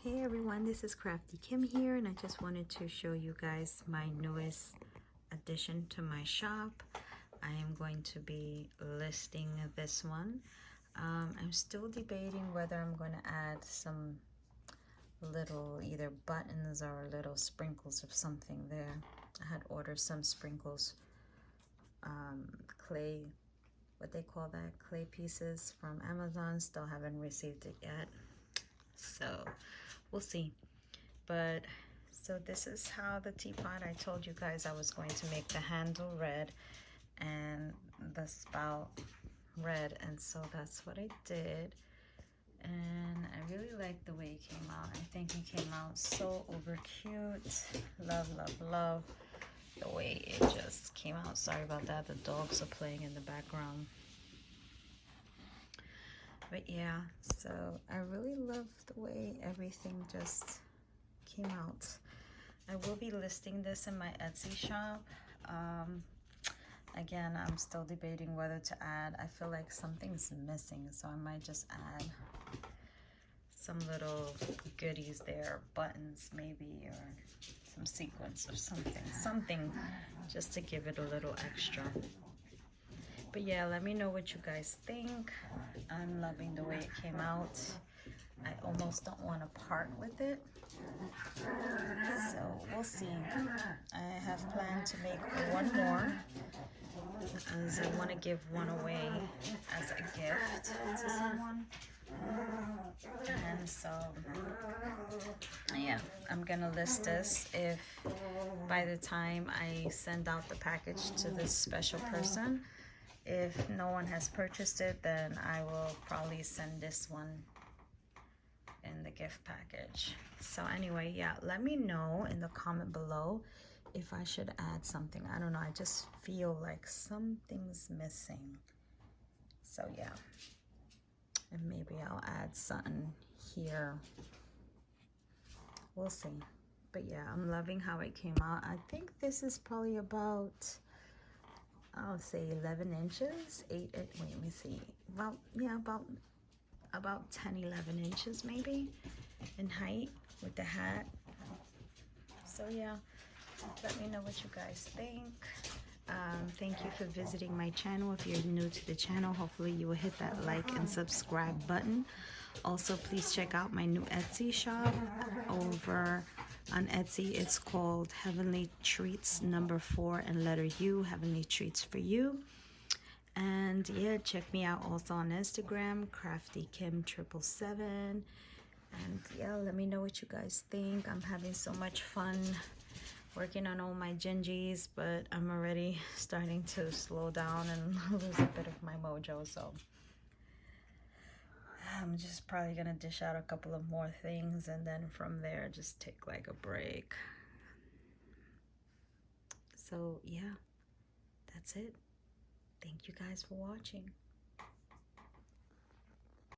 Hey everyone, this is Crafty Kim here, and I just wanted to show you guys my newest addition to my shop. I am going to be listing this one. I'm still debating whether I'm going to add some little either buttons or little sprinkles of something there. I had ordered some sprinkles, clay, what they call that, clay pieces from Amazon. Still haven't received it yet, so we'll see. But so this is how the teapot, I told you guys I was going to make the handle red and the spout red, and so that's what I did. And I really like the way it came out. I think it came out so over cute. Love, love, love the way it just came out. Sorry about that, the dogs are playing in the background. But yeah, so I really love the way everything just came out. I will be listing this in my Etsy shop. Again, I'm still debating whether to add. I feel like something's missing, so I might just add some little goodies there, buttons maybe, or some sequins or something just to give it a little extra. But yeah, let me know what you guys think. I'm loving the way it came out. I almost don't want to part with it, so we'll see. I have planned to make one more, as I want to give one away as a gift to someone. And so yeah, I'm gonna list this. If by the time I send out the package to this special person, if no one has purchased it, then I will probably send this one in the gift package. So anyway, yeah, let me know in the comment below if I should add something. I don't know, I just feel like something's missing. So yeah, and maybe I'll add something here. We'll see. But yeah, I'm loving how it came out. I think this is probably about, I'll say 11 inches, wait, let me see. About, yeah, about 10, 11 inches maybe in height with the hat. So yeah, let me know what you guys think. Thank you for visiting my channel. If you're new to the channel, hopefully you will hit that like and subscribe button. Also, please check out my new Etsy shop. Over on Etsy, it's called Heavenly Treats #4 and letter U, Heavenly Treats for You. And yeah, check me out also on Instagram, CraftyKim777. And yeah, let me know what you guys think. I'm having so much fun working on all my gingies, but I'm already starting to slow down and lose a bit of my mojo, so I'm just probably gonna dish out a couple of more things, and then from there just take like a break. So yeah, that's it. Thank you guys for watching.